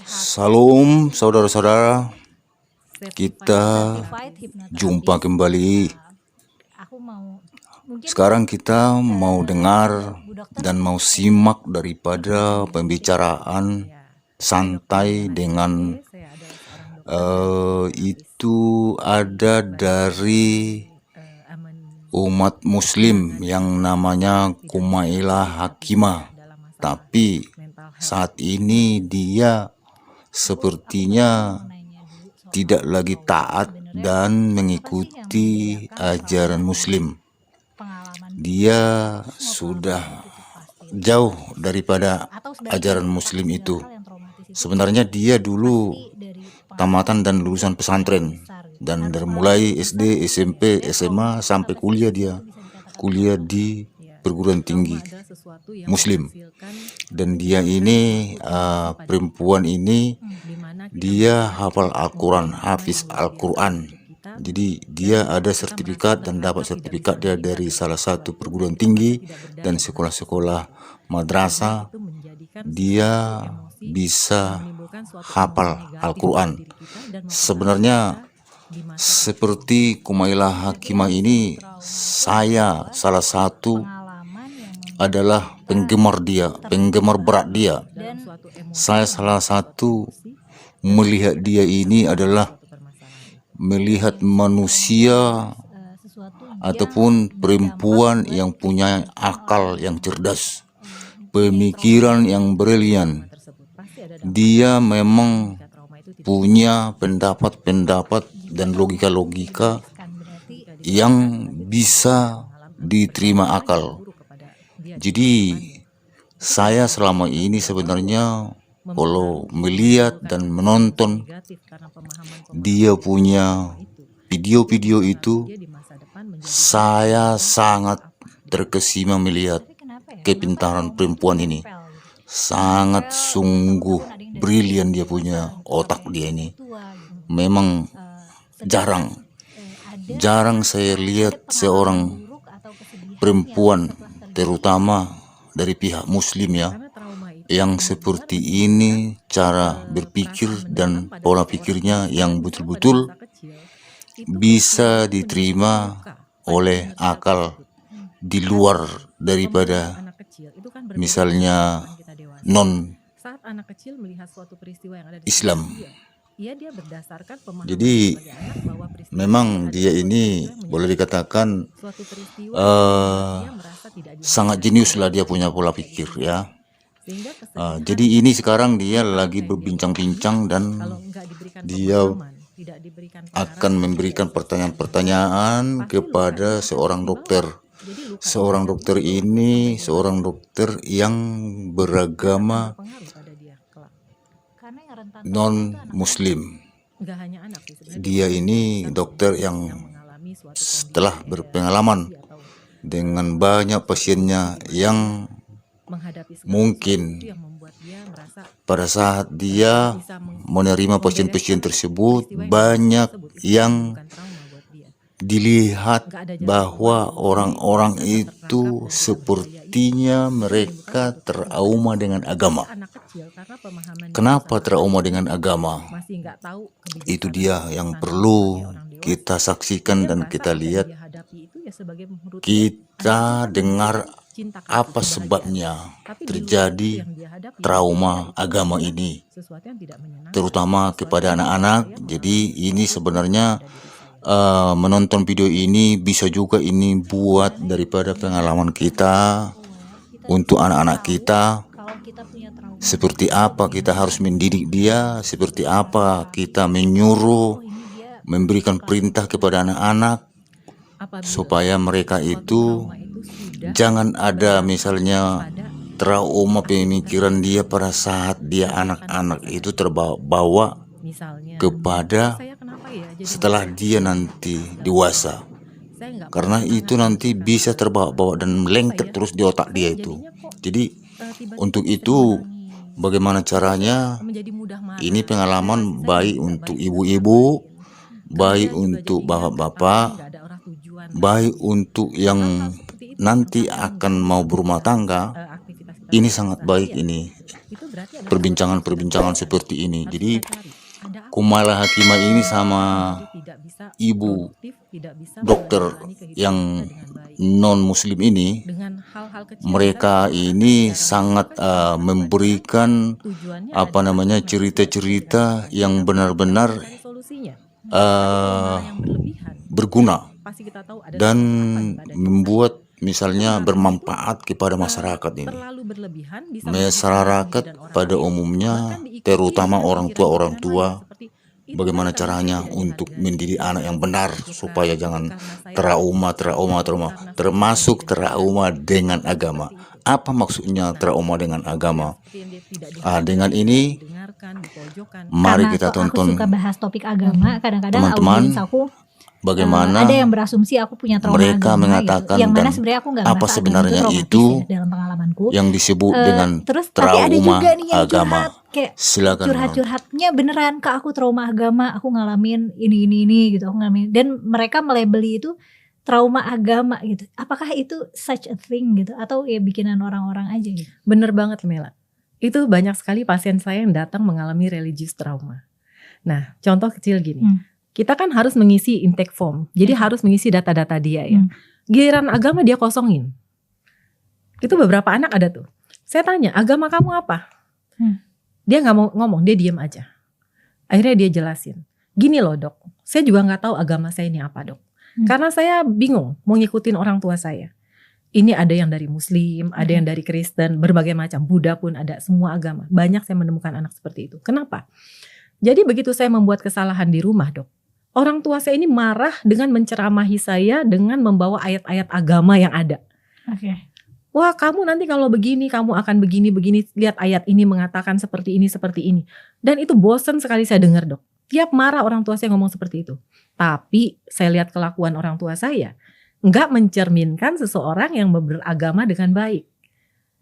Salam saudara-saudara, kita jumpa kembali. Sekarang kita mau dengar dan mau simak daripada pembicaraan santai dengan itu ada dari umat muslim yang namanya Kumailah Hakimah. Tapi saat ini dia sepertinya tidak lagi taat dan mengikuti ajaran muslim. Dia sudah jauh daripada ajaran muslim itu. Sebenarnya dia dulu tamatan dan lulusan pesantren, dan dari mulai SD, SMP, SMA sampai kuliah dia kuliah di perguruan tinggi muslim. Dan dia ini perempuan ini dia hafal Al-Quran, hafiz Al-Quran. Jadi dia ada sertifikat dan dapat sertifikat dia dari salah satu perguruan tinggi dan sekolah-sekolah madrasah. Dia bisa hafal Al-Quran. Sebenarnya seperti Kumailah Hakimah ini, saya salah satu adalah penggemar dia, penggemar berat dia. Saya salah satu melihat dia ini adalah melihat manusia ataupun perempuan yang punya akal yang cerdas, pemikiran yang brilian. Dia memang punya pendapat-pendapat dan logika-logika yang bisa diterima akal. Jadi saya selama ini sebenarnya kalau melihat dan menonton dia punya video-video itu, saya sangat terkesima melihat kepintaran perempuan ini. Sangat sungguh brilian dia punya otak dia ini. Memang jarang saya lihat seorang perempuan, terutama dari pihak muslim ya, yang seperti ini cara berpikir dan pola pikirnya yang betul-betul bisa diterima oleh akal di luar daripada misalnya non Islam. Jadi memang dia ini boleh dikatakan sangat jenius lah dia punya pola pikir ya. Jadi ini sekarang dia lagi berbincang-bincang dan dia akan memberikan pertanyaan-pertanyaan kepada seorang dokter. Seorang dokter ini seorang dokter yang beragama non-muslim. Dia ini dokter yang setelah berpengalaman dengan banyak pasiennya yang mungkin pada saat dia menerima pasien-pasien tersebut, banyak yang dilihat bahwa orang-orang itu sepertinya mereka trauma dengan agama. Kenapa trauma dengan agama? Itu dia yang perlu kita saksikan dan kita lihat. Kita dengar apa sebabnya terjadi trauma agama ini, terutama kepada anak-anak. Jadi ini sebenarnya menonton video ini bisa juga ini buat daripada pengalaman kita untuk anak-anak kita. Seperti apa kita harus mendidik dia, seperti apa kita menyuruh, memberikan perintah kepada anak-anak supaya mereka itu jangan ada misalnya trauma pemikiran dia pada saat dia anak-anak itu terbawa kepada setelah dia nanti dewasa, karena itu nanti bisa terbawa-bawa dan melengket terus di otak dia itu. Jadi untuk itu bagaimana caranya? Ini pengalaman baik untuk ibu-ibu, baik untuk bapak-bapak, baik untuk yang nanti akan mau berumah tangga. Ini sangat baik ini perbincangan-perbincangan seperti ini. Jadi Kumala Hakimah ini sama ibu dokter yang non muslim ini, mereka ini sangat memberikan cerita-cerita yang benar-benar berguna dan membuat misalnya bermanfaat kepada masyarakat ini. Masyarakat pada umumnya, terutama orang tua, bagaimana caranya untuk mendidik anak yang benar supaya jangan trauma, termasuk trauma dengan agama. Apa maksudnya trauma dengan agama? Dengan ini, mari kita tonton. Aku suka bahas topik agama, kadang-kadang teman-teman, audiens aku bagaimana ada yang berasumsi aku punya trauma mereka agama, mengatakan gitu. Yang mana dan sebenarnya aku nggak apa merasa sebenarnya itu itu dalam pengalamanku. yang disebut dengan Terus tapi ada trauma juga nih yang agama. curhat, kayak Silakan. curhatnya beneran, Kak, aku trauma agama, aku ngalamin ini gitu, aku ngalamin, dan mereka melabeli itu trauma agama gitu. Apakah itu such a thing gitu, atau ya bikinan orang-orang aja gitu? Bener banget Mela. Itu banyak sekali pasien saya yang datang mengalami religious trauma. Nah, contoh kecil gini. Kita kan harus mengisi intake form. Jadi harus mengisi data-data dia ya. Giliran agama dia kosongin. Itu beberapa anak ada tuh. Saya tanya, agama kamu apa? Dia gak mau ngomong, dia diem aja. Akhirnya dia jelasin. Gini loh dok, saya juga gak tahu agama saya ini apa dok. Karena saya bingung mau ngikutin orang tua saya. Ini ada yang dari Muslim, ada yang dari Kristen, berbagai macam. Buddha pun ada, semua agama. Banyak saya menemukan anak seperti itu. Kenapa? Jadi begitu saya membuat kesalahan di rumah dok, orang tua saya ini marah dengan menceramahi saya dengan membawa ayat-ayat agama yang ada. Wah, kamu nanti kalau begini, kamu akan begini. Lihat ayat ini mengatakan seperti ini. Dan itu bosan sekali saya dengar dok. Tiap marah orang tua saya ngomong seperti itu. Tapi saya lihat kelakuan orang tua saya nggak mencerminkan seseorang yang beragama dengan baik.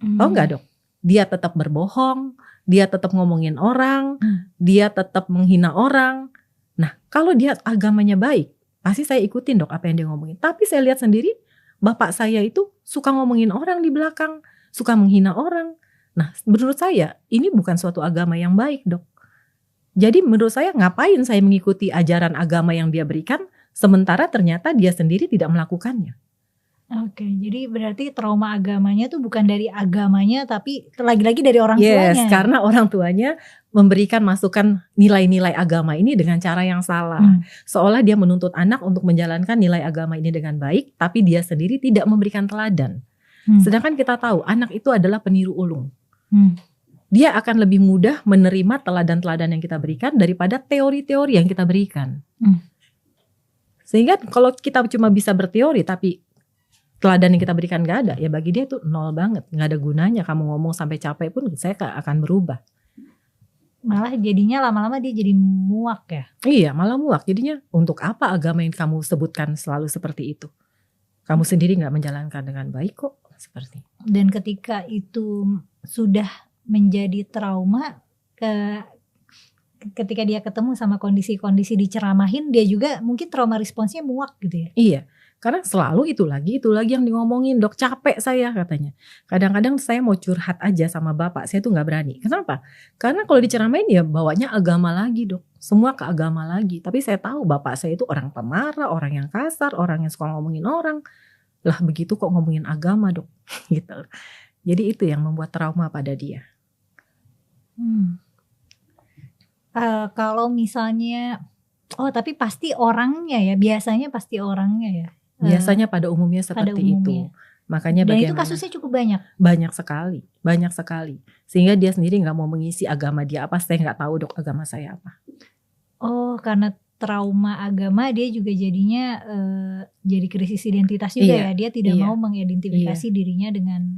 Tahu nggak dok? Dia tetap berbohong, dia tetap ngomongin orang, dia tetap menghina orang. Nah, kalau dia agamanya baik, pasti saya ikutin dok apa yang dia ngomongin. Tapi saya lihat sendiri, bapak saya itu suka ngomongin orang di belakang, suka menghina orang. Nah, menurut saya ini bukan suatu agama yang baik dok. Jadi menurut saya ngapain saya mengikuti ajaran agama yang dia berikan, sementara ternyata dia sendiri tidak melakukannya. Oke, jadi berarti trauma agamanya tuh bukan dari agamanya, tapi lagi-lagi dari orang tuanya. Yes, karena orang tuanya memberikan masukan nilai-nilai agama ini dengan cara yang salah. Seolah dia menuntut anak untuk menjalankan nilai agama ini dengan baik, tapi dia sendiri tidak memberikan teladan. Sedangkan kita tahu anak itu adalah peniru ulung. Dia akan lebih mudah menerima teladan-teladan yang kita berikan daripada teori-teori yang kita berikan. Sehingga kalau kita cuma bisa berteori tapi teladan yang kita berikan gak ada, ya bagi dia itu nol banget, gak ada gunanya. Kamu ngomong sampai capek pun saya akan berubah. Malah jadinya lama-lama dia jadi muak ya? Iya, malah muak. Jadinya untuk apa agama yang kamu sebutkan selalu seperti itu? Kamu sendiri gak menjalankan dengan baik kok, seperti. Dan ketika itu sudah menjadi trauma, ketika dia ketemu sama kondisi-kondisi diceramahin, dia juga mungkin trauma responsnya muak gitu ya? Iya. Karena selalu itu lagi yang ngomongin, dok capek saya katanya. Kadang-kadang saya mau curhat aja sama bapak, saya tuh gak berani. Kenapa? Karena kalau diceramain ya bawanya agama lagi dok. Semua ke agama lagi. Tapi saya tahu bapak saya itu orang pemarah, orang yang kasar, orang yang suka ngomongin orang. Lah begitu kok ngomongin agama dok. Gitu. Jadi itu yang membuat trauma pada dia. Kalau misalnya, tapi pasti orangnya ya, biasanya pasti orangnya ya. Biasanya pada umumnya seperti itu. Makanya dan itu kasusnya cukup banyak. Banyak sekali. Sehingga dia sendiri nggak mau mengisi agama dia apa. Saya nggak tahu dok agama saya apa. Oh, karena trauma agama dia juga jadinya jadi krisis identitas juga ya. Dia tidak mau mengidentifikasi dirinya dengan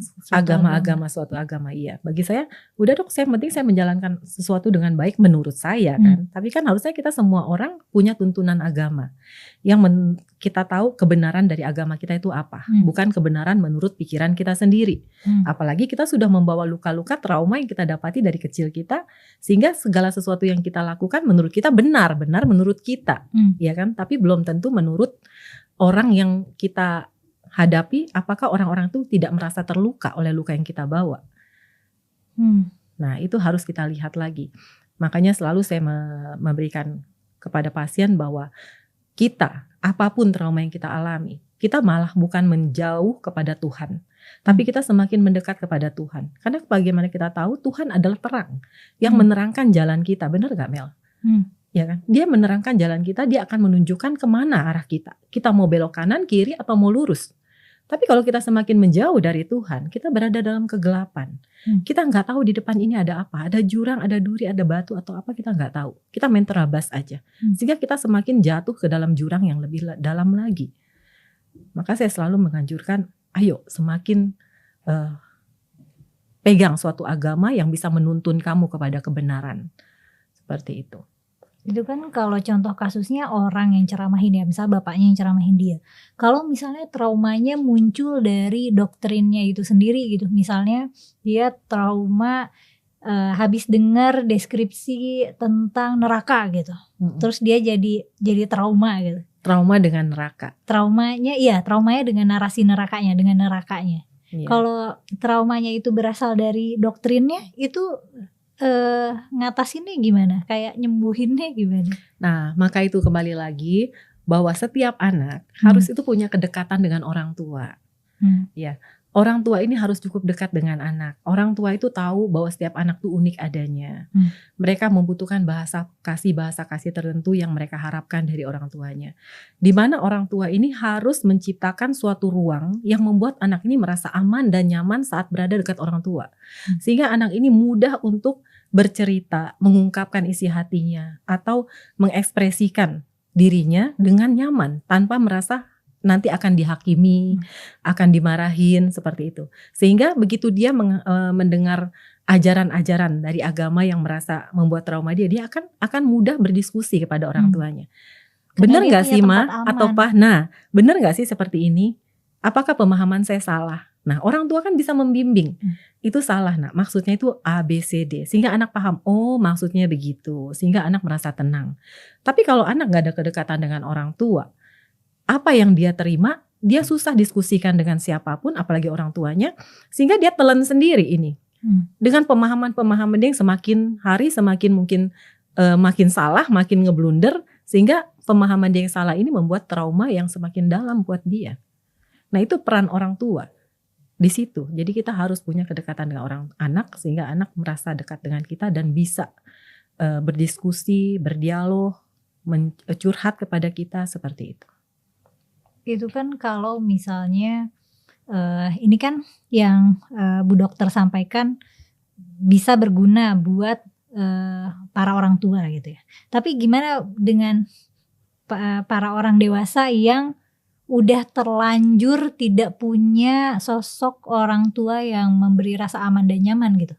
agama suatu agama. Iya. Bagi saya, udah dok, saya penting saya menjalankan sesuatu dengan baik menurut saya kan. Tapi kan harusnya kita semua orang punya tuntunan agama. Yang kita tahu kebenaran dari agama kita itu apa. Bukan kebenaran menurut pikiran kita sendiri. Apalagi kita sudah membawa luka-luka trauma yang kita dapati dari kecil kita. Sehingga segala sesuatu yang kita lakukan menurut kita benar menurut kita. Ya kan? Tapi belum tentu menurut orang yang kita hadapi, apakah orang-orang itu tidak merasa terluka oleh luka yang kita bawa. Nah, itu harus kita lihat lagi. Makanya selalu saya memberikan kepada pasien bahwa kita, apapun trauma yang kita alami, kita malah bukan menjauh kepada Tuhan, tapi kita semakin mendekat kepada Tuhan. Karena bagaimana kita tahu Tuhan adalah terang yang menerangkan jalan kita, benar gak Mel? Ya kan? Dia menerangkan jalan kita, dia akan menunjukkan kemana arah kita. Kita mau belok kanan, kiri, atau mau lurus. Tapi kalau kita semakin menjauh dari Tuhan, kita berada dalam kegelapan. Kita nggak tahu di depan ini ada apa, ada jurang, ada duri, ada batu atau apa, kita nggak tahu. Kita main terabas aja, sehingga kita semakin jatuh ke dalam jurang yang lebih dalam lagi. Maka saya selalu menganjurkan, ayo semakin pegang suatu agama yang bisa menuntun kamu kepada kebenaran. Seperti itu. Itu kan kalau contoh kasusnya orang yang ceramahin ya, misalnya bapaknya yang ceramahin dia. Kalau misalnya traumanya muncul dari doktrinnya itu sendiri gitu, misalnya dia trauma habis dengar deskripsi tentang neraka gitu, terus dia jadi trauma gitu. Trauma dengan neraka. Traumanya dengan narasi nerakanya, dengan nerakanya. Iya. Kalau traumanya itu berasal dari doktrinnya, itu ngatasinnya gimana? Kayak nyembuhinnya gimana? Nah, maka itu kembali lagi bahwa setiap anak harus itu punya kedekatan dengan orang tua. Ya, orang tua ini harus cukup dekat dengan anak. Orang tua itu tahu bahwa setiap anak itu unik adanya. Mereka membutuhkan bahasa kasih tertentu yang mereka harapkan dari orang tuanya. Di mana orang tua ini harus menciptakan suatu ruang yang membuat anak ini merasa aman dan nyaman saat berada dekat orang tua. Sehingga anak ini mudah untuk bercerita, mengungkapkan isi hatinya, atau mengekspresikan dirinya dengan nyaman tanpa merasa nanti akan dihakimi, akan dimarahin, seperti itu. Sehingga begitu dia mendengar ajaran-ajaran dari agama yang merasa membuat trauma dia akan mudah berdiskusi kepada orang tuanya. Benar nggak sih Ma? Atau Pak? Nah, benar nggak sih seperti ini? Apakah pemahaman saya salah? Nah, orang tua kan bisa membimbing. Itu salah, nak. Maksudnya itu A, B, C, D. Sehingga anak paham, oh maksudnya begitu. Sehingga anak merasa tenang. Tapi kalau anak gak ada kedekatan dengan orang tua, apa yang dia terima, dia susah diskusikan dengan siapapun, apalagi orang tuanya. Sehingga dia telan sendiri ini. Dengan pemahaman-pemahaman dia yang semakin hari semakin mungkin makin salah, makin ngeblunder. Sehingga pemahaman dia yang salah ini membuat trauma yang semakin dalam buat dia. Nah, itu peran orang tua di situ. Jadi kita harus punya kedekatan dengan anak sehingga anak merasa dekat dengan kita dan bisa berdiskusi, berdialog, curhat kepada kita seperti itu. Itu kan kalau misalnya ini kan yang Bu Dokter sampaikan bisa berguna buat para orang tua gitu ya. Tapi gimana dengan para orang dewasa yang udah terlanjur tidak punya sosok orang tua yang memberi rasa aman dan nyaman gitu.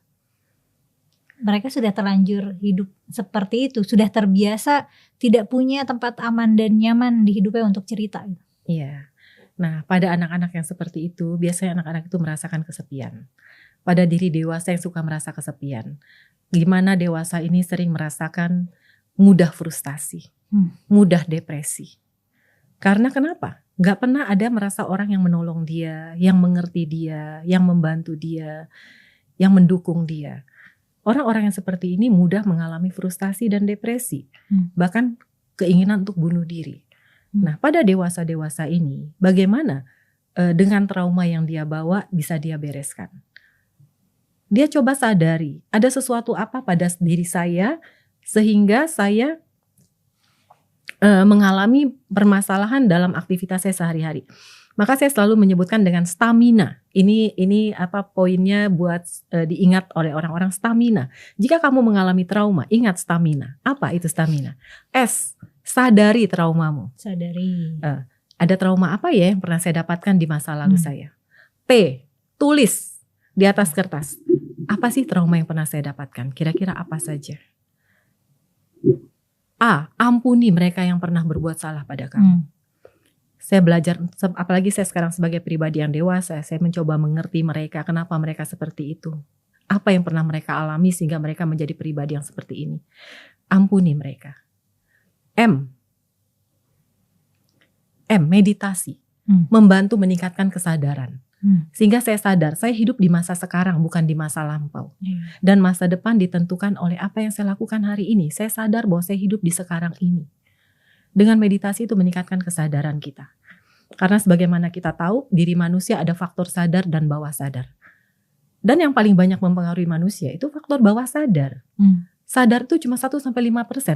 Mereka sudah terlanjur hidup seperti itu, sudah terbiasa tidak punya tempat aman dan nyaman di hidupnya untuk cerita gitu. Iya. Nah, pada anak-anak yang seperti itu, biasanya anak-anak itu merasakan kesepian. Pada diri dewasa yang suka merasa kesepian. Gimana dewasa ini sering merasakan mudah frustasi, mudah depresi. Karena kenapa? Gak pernah ada merasa orang yang menolong dia, yang mengerti dia, yang membantu dia, yang mendukung dia. Orang-orang yang seperti ini mudah mengalami frustasi dan depresi, bahkan keinginan untuk bunuh diri. Nah, pada dewasa-dewasa ini, bagaimana dengan trauma yang dia bawa bisa dia bereskan? Dia coba sadari, ada sesuatu apa pada diri saya sehingga saya mengalami permasalahan dalam aktivitas saya sehari-hari. Maka saya selalu menyebutkan dengan stamina. Ini apa poinnya buat diingat oleh orang-orang, stamina. Jika kamu mengalami trauma, ingat stamina. Apa itu stamina? S, sadari traumamu. Sadari. Ada trauma apa ya yang pernah saya dapatkan di masa lalu saya? P, tulis di atas kertas. Apa sih trauma yang pernah saya dapatkan? Kira-kira apa saja? A, ampuni mereka yang pernah berbuat salah pada kamu. Saya belajar, apalagi saya sekarang sebagai pribadi yang dewasa, saya mencoba mengerti mereka, kenapa mereka seperti itu. Apa yang pernah mereka alami sehingga mereka menjadi pribadi yang seperti ini. Ampuni mereka. M, meditasi. Membantu meningkatkan kesadaran. Sehingga saya sadar, saya hidup di masa sekarang, bukan di masa lampau. Dan masa depan ditentukan oleh apa yang saya lakukan hari ini. Saya sadar bahwa saya hidup di sekarang ini. Dengan meditasi itu meningkatkan kesadaran kita. Karena sebagaimana kita tahu, diri manusia ada faktor sadar dan bawah sadar. Dan yang paling banyak mempengaruhi manusia itu faktor bawah sadar. Sadar itu cuma 1-5%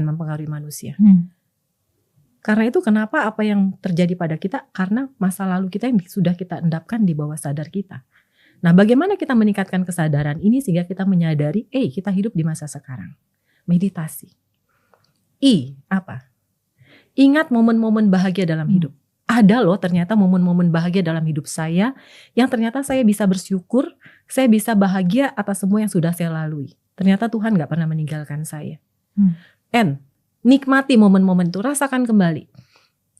mempengaruhi manusia. Karena itu kenapa apa yang terjadi pada kita, karena masa lalu kita yang sudah kita endapkan di bawah sadar kita. Nah, bagaimana kita meningkatkan kesadaran ini sehingga kita menyadari, kita hidup di masa sekarang. Meditasi. Apa? Ingat momen-momen bahagia dalam hidup. Ada loh ternyata momen-momen bahagia dalam hidup saya yang ternyata saya bisa bersyukur, saya bisa bahagia atas semua yang sudah saya lalui. Ternyata Tuhan gak pernah meninggalkan saya. Nikmati momen-momen itu, rasakan kembali.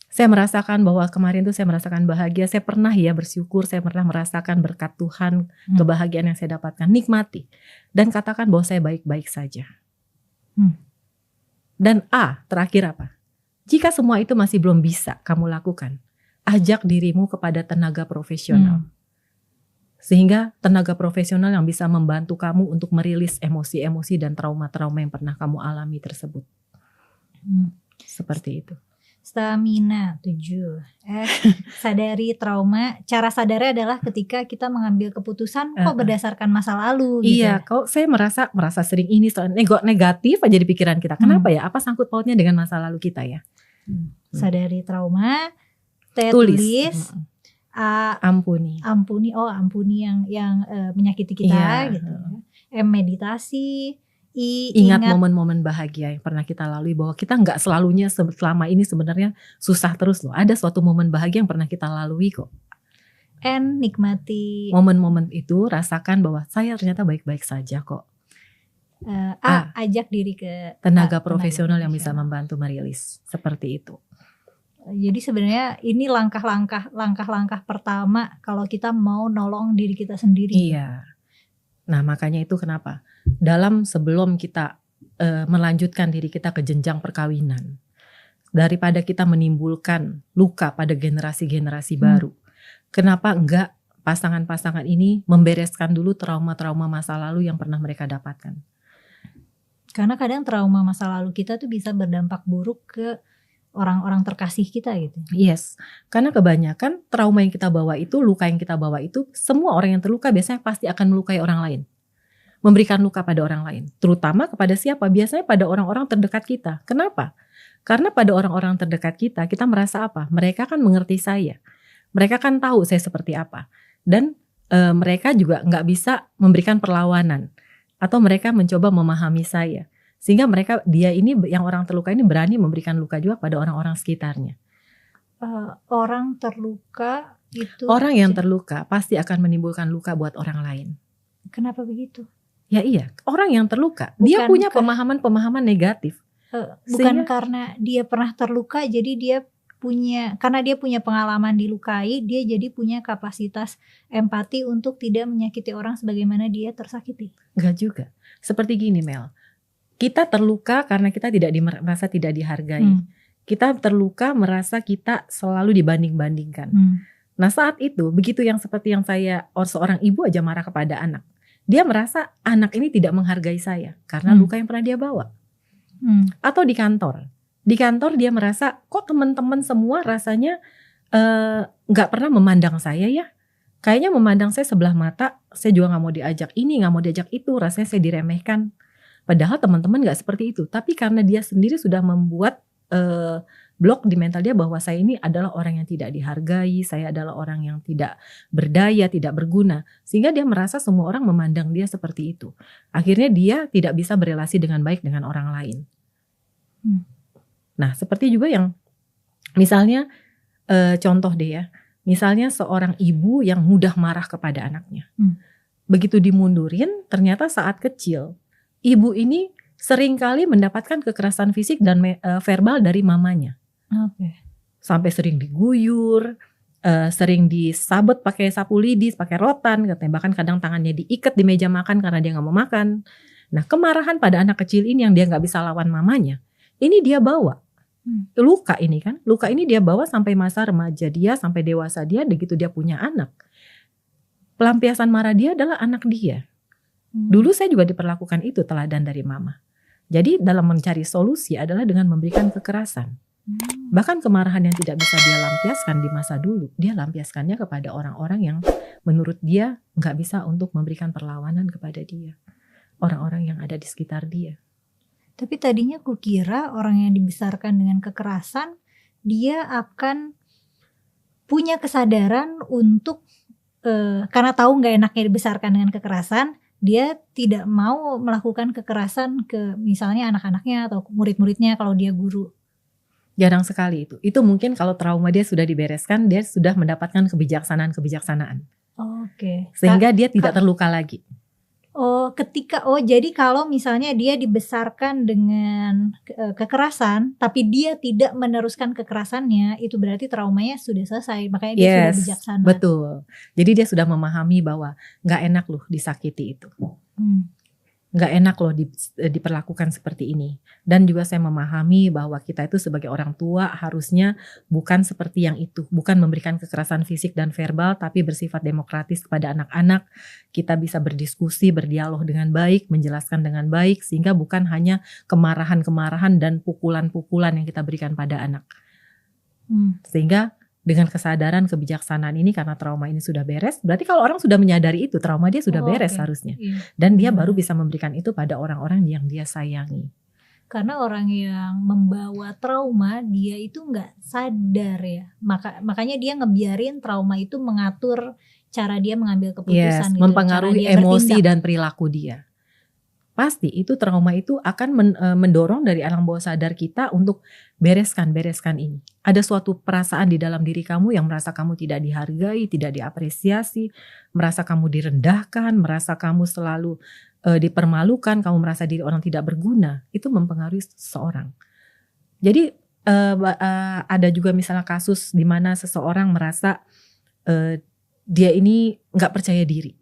Saya merasakan bahwa kemarin itu saya merasakan bahagia, saya pernah bersyukur, saya pernah merasakan berkat Tuhan, kebahagiaan yang saya dapatkan. Nikmati. Dan katakan bahwa saya baik-baik saja. Dan terakhir apa? Jika semua itu masih belum bisa kamu lakukan, ajak dirimu kepada tenaga profesional. Sehingga tenaga profesional yang bisa membantu kamu untuk merilis emosi-emosi dan trauma-trauma yang pernah kamu alami tersebut. Seperti itu. Stamina 7. Sadari trauma. Cara sadarnya adalah ketika kita mengambil keputusan berdasarkan masa lalu gitu. Iya, kalau saya merasa sering ini negatif aja di pikiran kita. Kenapa ya? Apa sangkut pautnya dengan masa lalu kita ya? Sadari trauma. Tulis. Ampuni. Ampuni yang menyakiti kita gitu. Meditasi. Ingat momen-momen bahagia yang pernah kita lalui, bahwa kita nggak selalunya selama ini sebenarnya susah terus loh. Ada suatu momen bahagia yang pernah kita lalui kok. Nikmati momen-momen itu, rasakan bahwa saya ternyata baik-baik saja kok. Ajak diri ke tenaga profesional yang bisa membantu merilis. Seperti itu. Jadi sebenarnya ini langkah-langkah pertama kalau kita mau nolong diri kita sendiri. Iya. Nah, makanya itu kenapa sebelum kita melanjutkan diri kita ke jenjang perkawinan, daripada kita menimbulkan luka pada generasi-generasi baru, kenapa enggak pasangan-pasangan ini membereskan dulu trauma-trauma masa lalu yang pernah mereka dapatkan? Karena kadang trauma masa lalu kita tuh bisa berdampak buruk ke orang-orang terkasih kita gitu. Yes, karena kebanyakan trauma yang kita bawa itu, luka yang kita bawa itu, semua orang yang terluka biasanya pasti akan melukai orang lain. Memberikan luka pada orang lain. Terutama kepada siapa? Biasanya pada orang-orang terdekat kita. Kenapa? Karena pada orang-orang terdekat kita merasa apa? Mereka kan mengerti saya. Mereka kan tahu saya seperti apa. Dan mereka juga gak bisa memberikan perlawanan. Atau mereka mencoba memahami saya. Sehingga dia ini yang orang terluka ini berani memberikan luka juga pada orang-orang sekitarnya. Orang terluka itu. Orang yang terluka pasti akan menimbulkan luka buat orang lain. Kenapa begitu? Ya iya, orang yang terluka dia punya pemahaman negatif. Bukan karena dia pernah terluka, jadi karena dia punya pengalaman dilukai, dia jadi punya kapasitas empati untuk tidak menyakiti orang sebagaimana dia tersakiti. Enggak juga. Seperti gini Mel. Kita terluka karena kita merasa tidak dihargai. Kita terluka merasa kita selalu dibanding-bandingkan. Nah saat itu, begitu yang seperti yang seorang ibu aja marah kepada anak. Dia merasa anak ini tidak menghargai saya karena luka yang pernah dia bawa. Atau di kantor. Di kantor dia merasa kok teman-teman semua rasanya gak pernah memandang saya ya. Kayaknya memandang saya sebelah mata, saya juga gak mau diajak ini, gak mau diajak itu, rasanya saya diremehkan. Padahal teman-teman gak seperti itu. Tapi karena dia sendiri sudah membuat blok di mental dia bahwa saya ini adalah orang yang tidak dihargai, saya adalah orang yang tidak berdaya, tidak berguna. Sehingga dia merasa semua orang memandang dia seperti itu. Akhirnya dia tidak bisa berelasi dengan baik dengan orang lain. Nah seperti juga yang misalnya contoh deh ya. Misalnya seorang ibu yang mudah marah kepada anaknya. Begitu dimundurin, ternyata saat kecil ibu ini seringkali mendapatkan kekerasan fisik dan verbal dari mamanya. Sampai sering diguyur, sering disabet pakai sapu lidi, pakai rotan, katanya bahkan kadang tangannya diikat di meja makan karena dia nggak mau makan. Nah kemarahan pada anak kecil ini yang dia nggak bisa lawan mamanya, ini dia bawa luka ini kan, luka ini dia bawa sampai masa remaja dia, sampai dewasa dia, begitu dia punya anak. pelampiasan marah dia adalah anak dia. Dulu saya juga diperlakukan itu, teladan dari mama. Jadi dalam mencari solusi adalah dengan memberikan kekerasan. Bahkan kemarahan yang tidak bisa dia lampiaskan di masa dulu, dia lampiaskannya kepada orang-orang yang menurut dia nggak bisa untuk memberikan perlawanan kepada dia. Orang-orang yang ada di sekitar dia. Tapi tadinya kukira orang yang dibesarkan dengan kekerasan, dia akan punya kesadaran untuk, karena tahu nggak enaknya dibesarkan dengan kekerasan, dia tidak mau melakukan kekerasan ke misalnya anak-anaknya atau murid-muridnya kalau dia guru. Jarang sekali itu. Itu mungkin kalau trauma dia sudah dibereskan, dia sudah mendapatkan kebijaksanaan-kebijaksanaan. Oke. Sehingga dia tidak terluka lagi. Jadi kalau misalnya dia dibesarkan dengan kekerasan, tapi dia tidak meneruskan kekerasannya, itu berarti traumanya sudah selesai. Makanya dia sudah bijaksana. Betul. Jadi dia sudah memahami bahwa nggak enak loh disakiti itu. Nggak enak loh diperlakukan seperti ini. Dan juga saya memahami bahwa kita itu sebagai orang tua harusnya bukan seperti yang itu. Bukan memberikan kekerasan fisik dan verbal, tapi bersifat demokratis kepada anak-anak. Kita bisa berdiskusi, berdialog dengan baik, menjelaskan dengan baik, sehingga bukan hanya kemarahan-kemarahan dan pukulan-pukulan yang kita berikan pada anak. Sehingga dengan kesadaran kebijaksanaan ini, karena trauma ini sudah beres, berarti kalau orang sudah menyadari itu, trauma dia sudah beres harusnya. Dan dia baru bisa memberikan itu pada orang-orang yang dia sayangi. Karena orang yang membawa trauma, dia itu nggak sadar ya. Makanya dia ngebiarin trauma itu mengatur cara dia mengambil keputusan. Gitu, mempengaruhi emosi dan perilaku dia. Pasti itu trauma itu akan mendorong dari alam bawah sadar kita untuk bereskan ini. Ada suatu perasaan di dalam diri kamu yang merasa kamu tidak dihargai, tidak diapresiasi, merasa kamu direndahkan, merasa kamu selalu dipermalukan, kamu merasa diri orang tidak berguna. Itu mempengaruhi seseorang. Jadi ada juga misalnya kasus di mana seseorang merasa dia ini nggak percaya diri.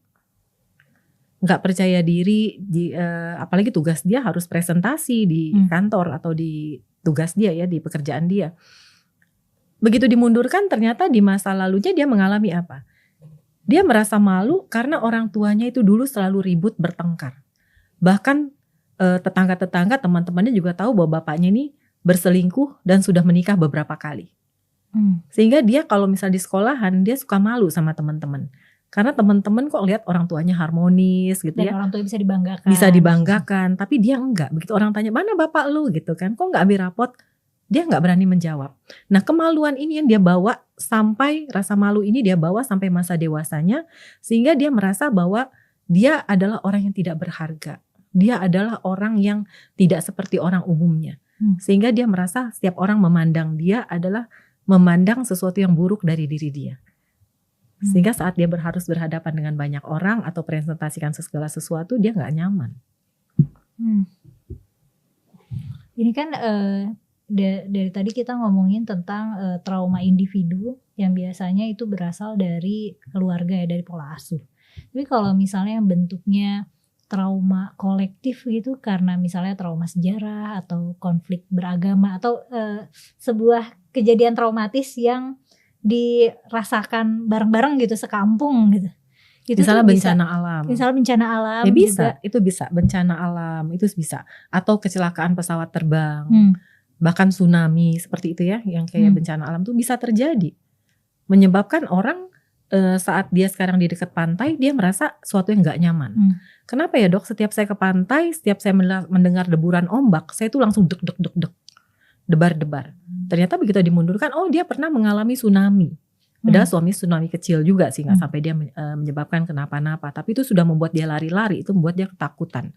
Apalagi tugas dia harus presentasi di kantor atau di tugas dia ya, di pekerjaan dia. Begitu dimundurkan, ternyata di masa lalunya dia mengalami apa? Dia merasa malu karena orang tuanya itu dulu selalu ribut, bertengkar. Bahkan tetangga-tetangga, teman-temannya juga tahu bahwa bapaknya ini berselingkuh dan sudah menikah beberapa kali. Sehingga dia kalau misalnya di sekolahan, dia suka malu sama teman-teman. Karena teman-teman kok lihat orang tuanya harmonis gitu. Dan ya. Orang tuanya bisa dibanggakan. Bisa dibanggakan, tapi dia enggak. Begitu orang tanya, mana bapak lu gitu kan, kok enggak ambil rapot? Dia enggak berani menjawab. Nah, kemaluan ini yang dia bawa sampai, rasa malu ini dia bawa sampai masa dewasanya. Sehingga dia merasa bahwa dia adalah orang yang tidak berharga. Dia adalah orang yang tidak seperti orang umumnya. Sehingga dia merasa setiap orang memandang dia adalah memandang sesuatu yang buruk dari diri dia. Sehingga saat dia harus berhadapan dengan banyak orang atau presentasikan segala sesuatu, dia nggak nyaman. Ini kan dari tadi kita ngomongin tentang trauma individu yang biasanya itu berasal dari keluarga ya, dari pola asuh. Tapi kalau misalnya yang bentuknya trauma kolektif gitu, karena misalnya trauma sejarah atau konflik beragama atau sebuah kejadian traumatis yang dirasakan bareng-bareng gitu, sekampung gitu. Itu misalnya bencana bisa, alam. Misalnya bencana alam. Ya bisa, juga. itu bisa bencana alam, itu bisa. Atau kecelakaan pesawat terbang, bahkan tsunami seperti itu ya, yang kayak bencana alam tuh bisa terjadi. Menyebabkan orang saat dia sekarang di dekat pantai, dia merasa sesuatu yang gak nyaman. Kenapa ya dok? Setiap saya ke pantai, setiap saya mendengar deburan ombak, saya tuh langsung deg, debar-debar. Ternyata begitu dimundurkan, oh dia pernah mengalami tsunami. Padahal tsunami kecil juga sih, gak sampai dia menyebabkan kenapa-napa. Tapi itu sudah membuat dia lari-lari, itu membuat dia ketakutan.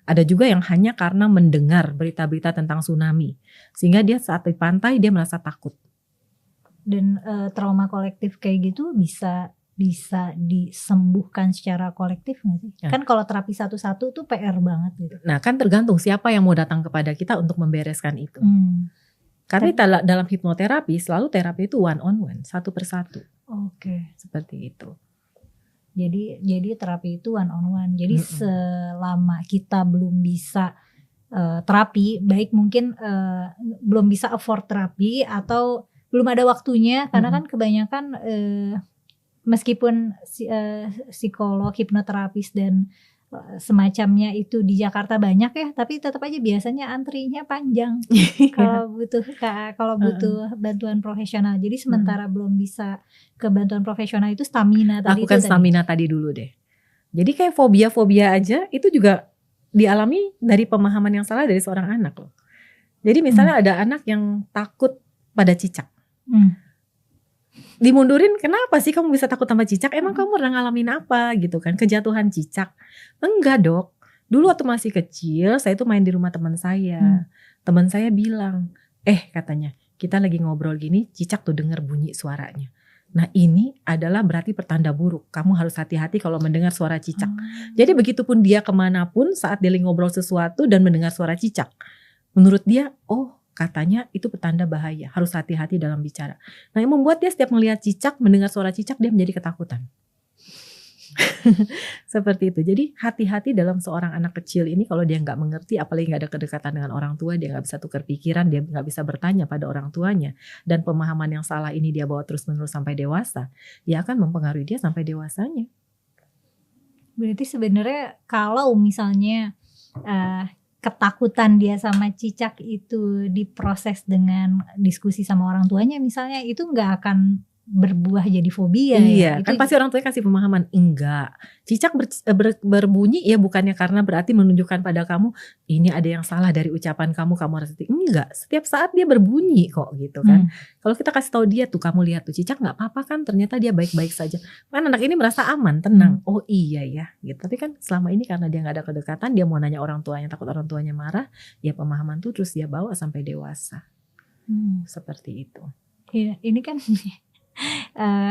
Ada juga yang hanya karena mendengar berita-berita tentang tsunami. Sehingga dia saat di pantai, dia merasa takut. Dan trauma kolektif kayak gitu bisa disembuhkan secara kolektif nggak sih? Ya. Kan kalau terapi satu-satu tuh PR banget gitu. Nah kan tergantung siapa yang mau datang kepada kita untuk membereskan itu. Karena dalam hipnoterapi selalu terapi itu one on one, satu persatu. Oke. Seperti itu. Jadi terapi itu one on one. Jadi selama kita belum bisa terapi, baik mungkin belum bisa afford terapi atau belum ada waktunya, karena kan kebanyakan meskipun psikolog, hipnoterapis dan semacamnya itu di Jakarta banyak ya, tapi tetap aja biasanya antrinya panjang kalau butuh bantuan profesional. Jadi sementara belum bisa ke bantuan profesional itu stamina tadi. Lakukan stamina tadi dulu deh. Jadi kayak fobia-fobia aja itu juga dialami dari pemahaman yang salah dari seorang anak loh. Jadi misalnya ada anak yang takut pada cicak. Dimundurin, kenapa sih kamu bisa takut sama cicak? Emang kamu pernah ngalamin apa gitu kan? Kejatuhan cicak? Enggak dok. Dulu waktu masih kecil, saya tuh main di rumah teman saya. Teman saya bilang, katanya, kita lagi ngobrol gini, cicak tuh dengar bunyi suaranya. Nah ini adalah berarti pertanda buruk. Kamu harus hati-hati kalau mendengar suara cicak. Jadi begitupun dia kemanapun saat dia ngobrol sesuatu dan mendengar suara cicak. Menurut dia, katanya itu petanda bahaya, harus hati-hati dalam bicara. Nah yang membuat dia setiap melihat cicak, mendengar suara cicak, dia menjadi ketakutan. Seperti itu. Jadi hati-hati dalam seorang anak kecil ini kalau dia nggak mengerti, apalagi nggak ada kedekatan dengan orang tua, dia nggak bisa tukar pikiran, dia nggak bisa bertanya pada orang tuanya. Dan pemahaman yang salah ini dia bawa terus-menerus sampai dewasa, dia akan mempengaruhi dia sampai dewasanya. Berarti sebenarnya kalau misalnya ketakutan dia sama cicak itu diproses dengan diskusi sama orang tuanya misalnya, itu nggak akan berbuah jadi fobia. Iya, ya? kan pasti orang tuanya kasih pemahaman, enggak. Cicak berbunyi ya bukannya karena berarti menunjukkan pada kamu ini ada yang salah dari ucapan kamu harus hati. Enggak, setiap saat dia berbunyi kok gitu kan. Kalau kita kasih tahu dia tuh, kamu lihat tuh cicak nggak apa-apa kan, ternyata dia baik-baik saja. Kan anak ini merasa aman, tenang. Oh iya ya, gitu. Tapi kan selama ini karena dia nggak ada kedekatan, dia mau nanya orang tuanya, takut orang tuanya marah, ya pemahaman tuh terus dia bawa sampai dewasa. Seperti itu. Ya, ini kan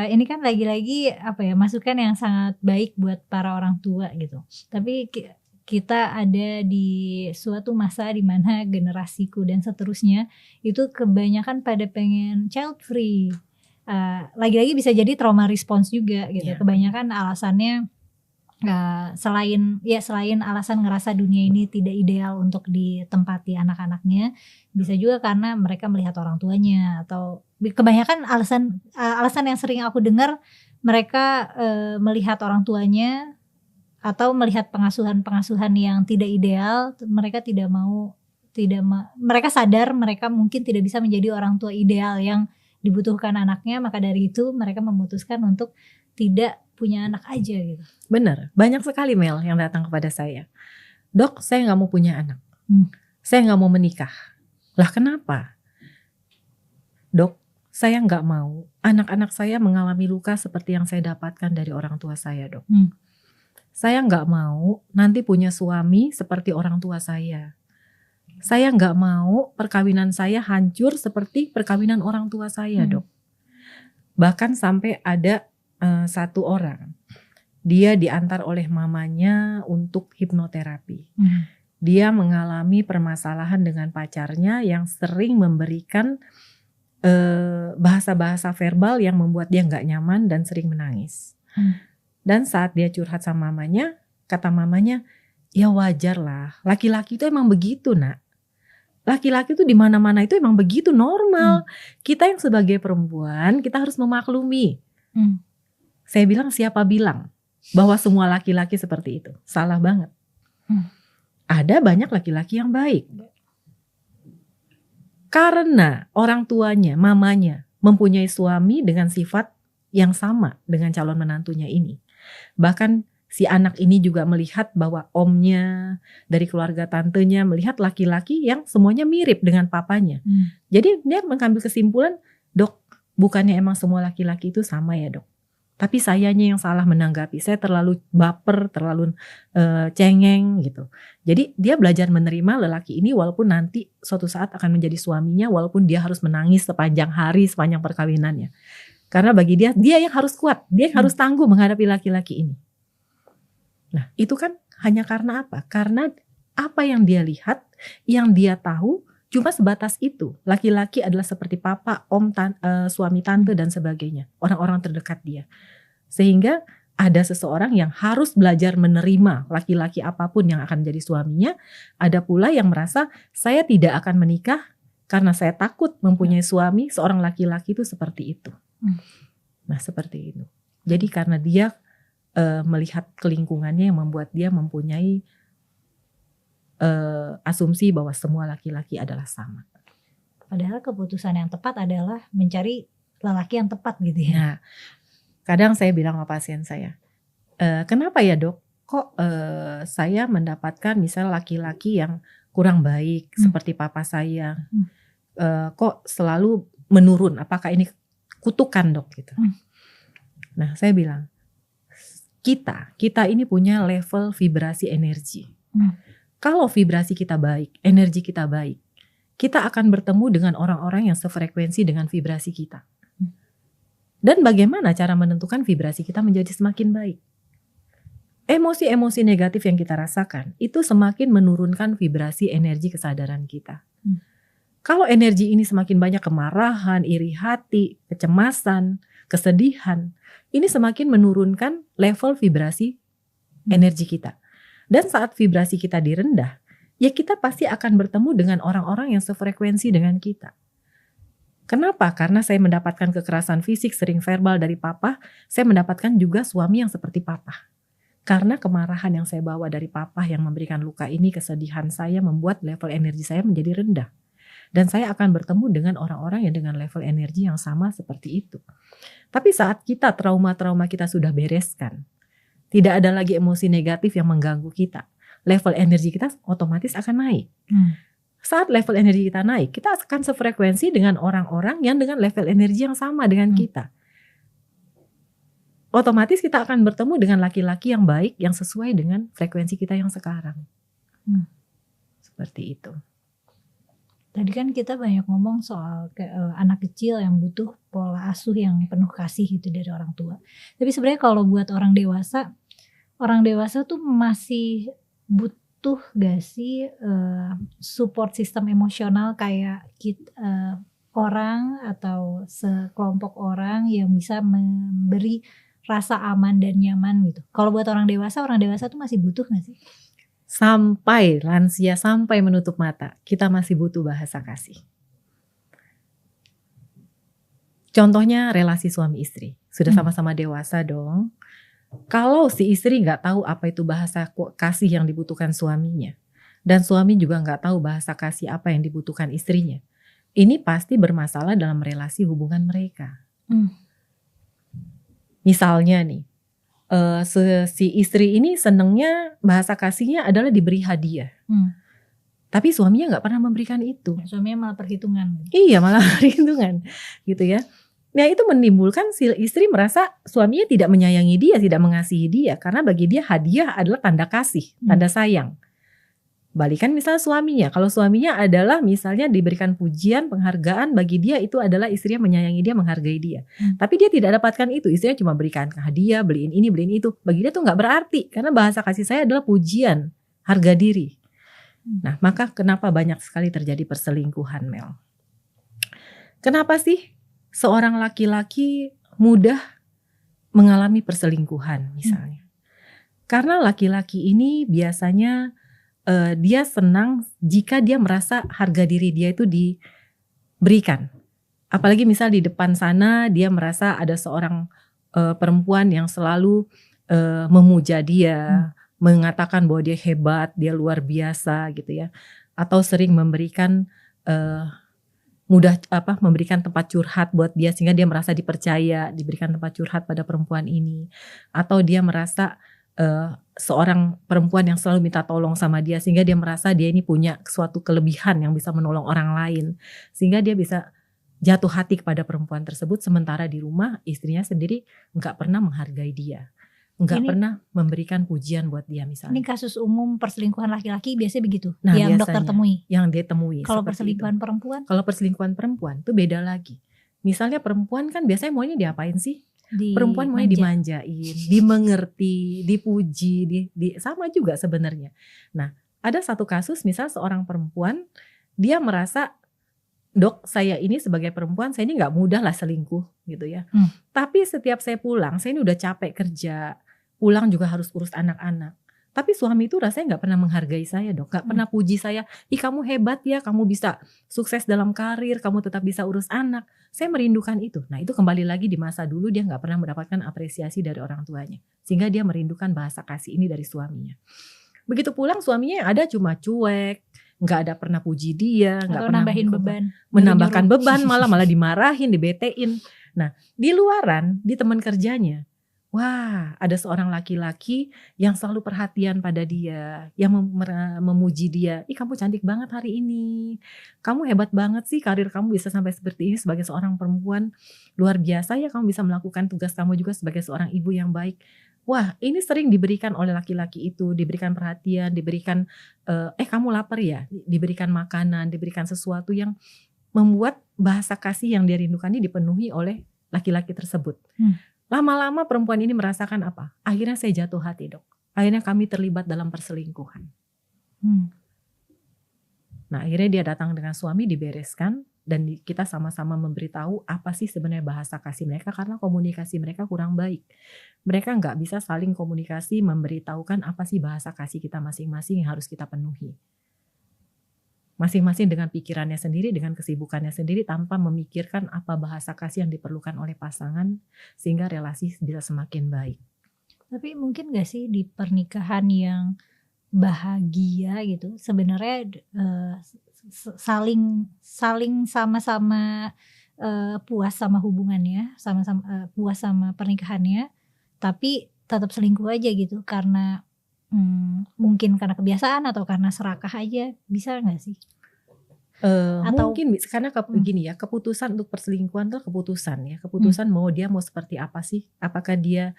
ini kan lagi-lagi masukan yang sangat baik buat para orang tua gitu. Tapi kita ada di suatu masa di mana generasiku dan seterusnya itu kebanyakan pada pengen child free. Lagi-lagi bisa jadi trauma response juga gitu. Kebanyakan alasannya selain alasan ngerasa dunia ini tidak ideal untuk ditempati anak-anaknya, bisa juga karena mereka melihat orang tuanya, atau kebanyakan alasan yang sering aku dengar, mereka melihat orang tuanya atau melihat pengasuhan yang tidak ideal, mereka mereka sadar mereka mungkin tidak bisa menjadi orang tua ideal yang dibutuhkan anaknya, maka dari itu mereka memutuskan untuk tidak punya anak aja gitu. Benar, banyak sekali Mel yang datang kepada saya. Dok, saya gak mau punya anak. Saya gak mau menikah. Lah kenapa? Dok, saya gak mau anak-anak saya mengalami luka seperti yang saya dapatkan dari orang tua saya, dok. Saya gak mau nanti punya suami seperti orang tua saya. Saya gak mau perkawinan saya hancur seperti perkawinan orang tua saya, dok. Bahkan sampai ada satu orang, dia diantar oleh mamanya untuk hipnoterapi. Dia mengalami permasalahan dengan pacarnya yang sering memberikan bahasa-bahasa verbal yang membuat dia nggak nyaman dan sering menangis. Dan saat dia curhat sama mamanya, kata mamanya, ya wajar lah, laki-laki itu emang begitu nak. Laki-laki itu di mana-mana itu emang begitu, normal. Kita yang sebagai perempuan kita harus memaklumi. Saya bilang, siapa bilang bahwa semua laki-laki seperti itu? Salah banget. Ada banyak laki-laki yang baik. Karena orang tuanya, mamanya mempunyai suami dengan sifat yang sama dengan calon menantunya ini. Bahkan si anak ini juga melihat bahwa omnya, dari keluarga tantenya, melihat laki-laki yang semuanya mirip dengan papanya. Jadi dia mengambil kesimpulan, dok, bukannya emang semua laki-laki itu sama ya dok? Tapi sayanya yang salah menanggapi, saya terlalu baper, terlalu cengeng gitu. Jadi dia belajar menerima lelaki ini walaupun nanti suatu saat akan menjadi suaminya, walaupun dia harus menangis sepanjang hari, sepanjang perkawinannya. Karena bagi dia yang harus kuat, dia yang harus tangguh menghadapi laki-laki ini. Nah itu kan hanya karena apa? Karena apa yang dia lihat, yang dia tahu cuma sebatas itu. Laki-laki adalah seperti papa, om, suami, tante dan sebagainya. Orang-orang terdekat dia. Sehingga ada seseorang yang harus belajar menerima laki-laki apapun yang akan menjadi suaminya. Ada pula yang merasa saya tidak akan menikah karena saya takut mempunyai suami seorang laki-laki itu seperti itu. Nah seperti itu. Jadi karena dia melihat kelingkungannya yang membuat dia mempunyai asumsi bahwa semua laki-laki adalah sama. Padahal keputusan yang tepat adalah mencari lelaki yang tepat gitu ya. Nah, kadang saya bilang sama pasien saya, kenapa ya dok, kok saya mendapatkan misal laki-laki yang kurang baik seperti papa saya, kok selalu menurun, apakah ini kutukan dok gitu. Nah saya bilang, kita ini punya level vibrasi energi. Kalau vibrasi kita baik, energi kita baik, kita akan bertemu dengan orang-orang yang sefrekuensi dengan vibrasi kita. Dan bagaimana cara menentukan vibrasi kita menjadi semakin baik? Emosi-emosi negatif yang kita rasakan itu semakin menurunkan vibrasi energi kesadaran kita. Kalau energi ini semakin banyak kemarahan, iri hati, kecemasan, kesedihan, ini semakin menurunkan level vibrasi energi kita. Dan saat vibrasi kita direndah, ya kita pasti akan bertemu dengan orang-orang yang sefrekuensi dengan kita. Kenapa? Karena saya mendapatkan kekerasan fisik sering verbal dari papa, saya mendapatkan juga suami yang seperti papa. Karena kemarahan yang saya bawa dari papa yang memberikan luka ini, kesedihan saya membuat level energi saya menjadi rendah. Dan saya akan bertemu dengan orang-orang yang dengan level energi yang sama seperti itu. Tapi saat kita trauma-trauma kita sudah bereskan, tidak ada lagi emosi negatif yang mengganggu kita, level energi kita otomatis akan naik. Saat level energi kita naik, kita akan sefrekuensi dengan orang-orang yang dengan level energi yang sama dengan kita. Otomatis kita akan bertemu dengan laki-laki yang baik, yang sesuai dengan frekuensi kita yang sekarang. Seperti itu. Tadi kan kita banyak ngomong soal anak kecil yang butuh pola asuh yang penuh kasih itu dari orang tua. Tapi sebenarnya kalau buat orang dewasa tuh masih butuh gak sih support sistem emosional kayak orang atau sekelompok orang yang bisa memberi rasa aman dan nyaman gitu. Kalau buat orang dewasa tuh masih butuh gak sih? Sampai lansia, sampai menutup mata, kita masih butuh bahasa kasih. Contohnya relasi suami istri, sudah sama-sama dewasa dong. Kalau si istri nggak tahu apa itu bahasa kasih yang dibutuhkan suaminya, dan suami juga nggak tahu bahasa kasih apa yang dibutuhkan istrinya, ini pasti bermasalah dalam relasi hubungan mereka. Misalnya nih, si istri ini senengnya bahasa kasihnya adalah diberi hadiah. Tapi suaminya nggak pernah memberikan itu. Suaminya malah perhitungan. Iya, malah perhitungan gitu ya. Nah itu menimbulkan si istri merasa suaminya tidak menyayangi dia, tidak mengasihi dia. Karena bagi dia hadiah adalah tanda kasih, tanda sayang. Balikan misalnya suaminya. Kalau suaminya adalah misalnya diberikan pujian, penghargaan, bagi dia itu adalah istrinya menyayangi dia, menghargai dia. Tapi dia tidak dapatkan itu. Istrinya cuma berikan hadiah, beliin ini, beliin itu. Bagi dia tuh gak berarti. Karena bahasa kasih saya adalah pujian, harga diri. Nah maka kenapa banyak sekali terjadi perselingkuhan, Mel? Kenapa sih seorang laki-laki mudah mengalami perselingkuhan misalnya? Karena laki-laki ini biasanya dia senang jika dia merasa harga diri dia itu diberikan. Apalagi misal di depan sana dia merasa ada seorang perempuan yang selalu memuja dia, mengatakan bahwa dia hebat, dia luar biasa gitu ya. Atau sering memberikan memberikan tempat curhat buat dia sehingga dia merasa dipercaya, diberikan tempat curhat pada perempuan ini. Atau dia merasa seorang perempuan yang selalu minta tolong sama dia sehingga dia merasa dia ini punya suatu kelebihan yang bisa menolong orang lain sehingga dia bisa jatuh hati kepada perempuan tersebut, sementara di rumah istrinya sendiri nggak pernah menghargai dia, nggak pernah memberikan pujian buat dia misalnya. Ini kasus umum perselingkuhan laki-laki biasanya begitu, nah, yang dokter temui. Yang dia temui. Kalau perselingkuhan perempuan? Kalau perselingkuhan perempuan tuh beda lagi. Misalnya perempuan kan biasanya maunya diapain sih? Perempuan maunya dimanjain, dimengerti, dipuji, sama juga sebenarnya. Nah, ada satu kasus misal seorang perempuan dia merasa, dok saya ini sebagai perempuan saya ini nggak mudah lah selingkuh gitu ya. Tapi setiap saya pulang, saya ini udah capek kerja, pulang juga harus urus anak-anak. Tapi suami itu rasanya nggak pernah menghargai saya dok, nggak pernah puji saya. Ih kamu hebat ya, kamu bisa sukses dalam karir, kamu tetap bisa urus anak. Saya merindukan itu. Nah itu kembali lagi di masa dulu dia nggak pernah mendapatkan apresiasi dari orang tuanya, sehingga dia merindukan bahasa kasih ini dari suaminya. Begitu pulang suaminya yang ada cuma cuek, nggak ada pernah puji dia, nggak Atau pernah nambahin beban, menambahkan nyuruh. beban, malah dimarahin, dibetein. Nah di luaran, di teman kerjanya, wah, ada seorang laki-laki yang selalu perhatian pada dia, yang memuji dia. Ih, kamu cantik banget hari ini. Kamu hebat banget sih, karir kamu bisa sampai seperti ini sebagai seorang perempuan. Luar biasa ya, kamu bisa melakukan tugas kamu juga sebagai seorang ibu yang baik. Wah, ini sering diberikan oleh laki-laki itu, diberikan perhatian, diberikan, kamu lapar ya, diberikan makanan, diberikan sesuatu yang membuat bahasa kasih yang dia rindukan ini dipenuhi oleh laki-laki tersebut. Lama-lama perempuan ini merasakan apa? Akhirnya saya jatuh hati dok. Akhirnya kami terlibat dalam perselingkuhan. Nah akhirnya dia datang dengan suami, dibereskan. Dan kita sama-sama memberitahu apa sih sebenarnya bahasa kasih mereka. Karena komunikasi mereka kurang baik. Mereka gak bisa saling komunikasi, memberitahukan apa sih bahasa kasih kita masing-masing yang harus kita penuhi. Masing-masing dengan pikirannya sendiri, dengan kesibukannya sendiri, tanpa memikirkan apa bahasa kasih yang diperlukan oleh pasangan, sehingga relasi bisa semakin baik. Tapi mungkin gak sih di pernikahan yang bahagia gitu, sebenarnya saling sama-sama puas sama hubungannya, sama-sama puas sama pernikahannya, tapi tetap selingkuh aja gitu karena mungkin karena kebiasaan atau karena serakah aja, bisa nggak sih? Atau mungkin karena begini ya, keputusan untuk perselingkuhan itu keputusan mau dia mau seperti apa sih? Apakah dia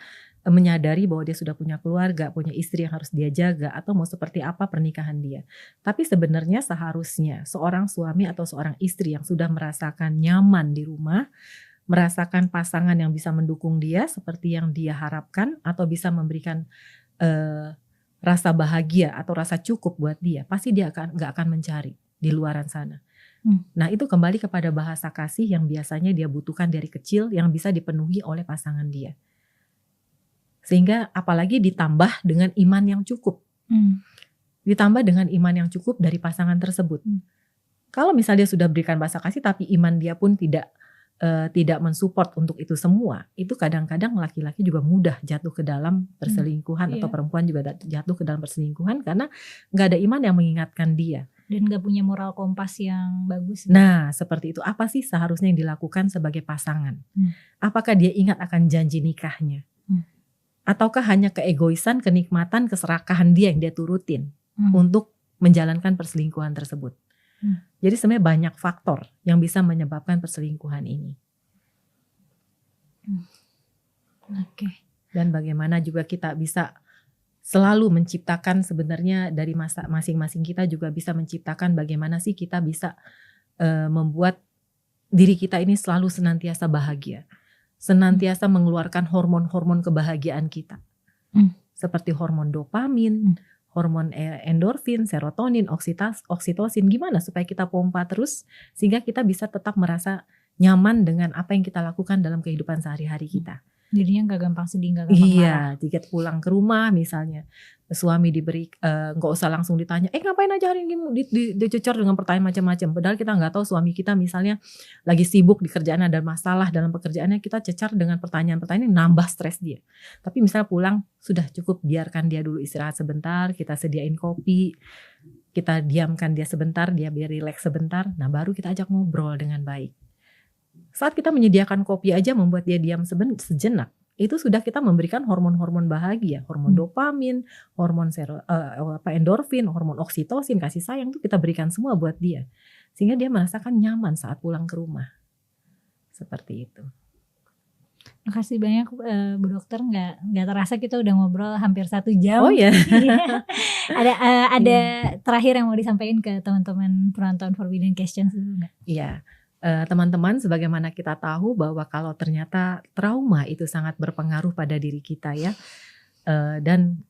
menyadari bahwa dia sudah punya keluarga, punya istri yang harus dia jaga, atau mau seperti apa pernikahan dia? Tapi sebenarnya seharusnya seorang suami atau seorang istri yang sudah merasakan nyaman di rumah, merasakan pasangan yang bisa mendukung dia seperti yang dia harapkan, atau bisa memberikan rasa bahagia atau rasa cukup buat dia, pasti dia nggak akan mencari di luaran sana. Nah itu kembali kepada bahasa kasih yang biasanya dia butuhkan dari kecil, yang bisa dipenuhi oleh pasangan dia. Sehingga apalagi ditambah dengan iman yang cukup. Ditambah dengan iman yang cukup dari pasangan tersebut. Kalau misalnya dia sudah berikan bahasa kasih tapi iman dia pun tidak mensupport untuk itu semua, itu kadang-kadang laki-laki juga mudah jatuh ke dalam perselingkuhan, atau perempuan juga jatuh ke dalam perselingkuhan karena gak ada iman yang mengingatkan dia. Dan gak punya moral kompas yang bagus. Nah seperti itu, apa sih seharusnya yang dilakukan sebagai pasangan? Apakah dia ingat akan janji nikahnya? Ataukah hanya keegoisan, kenikmatan, keserakahan dia yang dia turutin untuk menjalankan perselingkuhan tersebut? Jadi sebenarnya banyak faktor yang bisa menyebabkan perselingkuhan ini. Oke. Dan bagaimana juga kita bisa selalu menciptakan, sebenarnya dari masing-masing kita juga bisa menciptakan bagaimana sih kita bisa membuat diri kita ini selalu senantiasa bahagia. Senantiasa mengeluarkan hormon-hormon kebahagiaan kita. Seperti hormon dopamin, hormon endorfin, serotonin, oksitosin. Gimana supaya kita pompa terus sehingga kita bisa tetap merasa nyaman dengan apa yang kita lakukan dalam kehidupan sehari-hari kita. Jadinya gak gampang sedih, gak gampang marah. Iya, jika pulang ke rumah misalnya suami diberi nggak usah langsung ditanya, ngapain aja hari ini dicecer dengan pertanyaan macam-macam. Padahal kita nggak tahu suami kita misalnya lagi sibuk di kerjaan, ada masalah dalam pekerjaannya, kita cecar dengan pertanyaan-pertanyaan yang nambah stres dia. Tapi misalnya pulang sudah cukup, biarkan dia dulu istirahat sebentar, kita sediain kopi, kita diamkan dia sebentar, dia biar rileks sebentar, nah baru kita ajak ngobrol dengan baik. Saat kita menyediakan kopi aja membuat dia diam sejenak, itu sudah kita memberikan hormon-hormon bahagia, hormon dopamin, hormon endorfin, hormon oksitosin, kasih sayang itu kita berikan semua buat dia, sehingga dia merasakan nyaman saat pulang ke rumah. Seperti itu. Makasih banyak Bu Dokter, nggak terasa kita udah ngobrol hampir 1 jam. Oh ya. Ada terakhir yang mau disampaikan ke teman-teman penonton Forbidden Questions dulu nggak? Iya. Teman-teman, sebagaimana kita tahu bahwa kalau ternyata trauma itu sangat berpengaruh pada diri kita ya, dan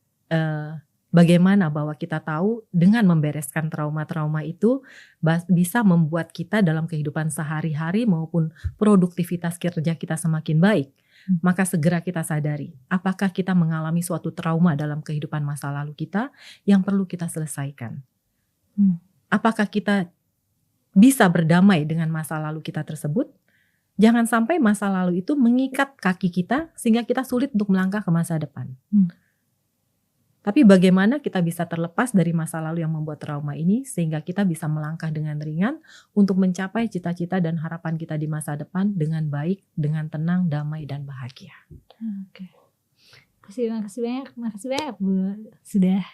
bagaimana bahwa kita tahu dengan membereskan trauma-trauma itu bisa membuat kita dalam kehidupan sehari-hari maupun produktivitas kerja kita semakin baik. maka segera kita sadari apakah kita mengalami suatu trauma dalam kehidupan masa lalu kita yang perlu kita selesaikan. Apakah kita bisa berdamai dengan masa lalu kita tersebut? Jangan sampai masa lalu itu mengikat kaki kita sehingga kita sulit untuk melangkah ke masa depan. Tapi bagaimana kita bisa terlepas dari masa lalu yang membuat trauma ini sehingga kita bisa melangkah dengan ringan untuk mencapai cita-cita dan harapan kita di masa depan dengan baik, dengan tenang, damai, dan bahagia. Oke. Makasih banyak Bu sudah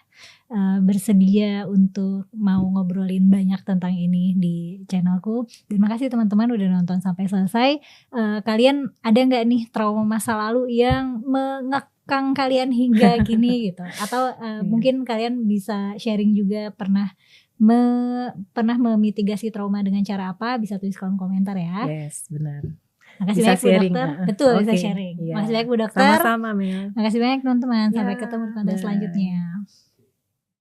bersedia untuk mau ngobrolin banyak tentang ini di channelku. Dan makasih teman-teman udah nonton sampai selesai. Kalian ada nggak nih trauma masa lalu yang mengekang kalian hingga kini gitu? Atau mungkin kalian bisa sharing juga pernah memitigasi trauma dengan cara apa? Bisa tulis kolom komentar ya. Yes, benar. Makasih Bisa banyak Bu sharing, Dokter. ya. Betul, Oke, bisa sharing. iya. Makasih banyak Bu Dokter. Sama-sama, Mel. Makasih banyak teman-teman. Sampai Ya, ketemu di konten bye. selanjutnya.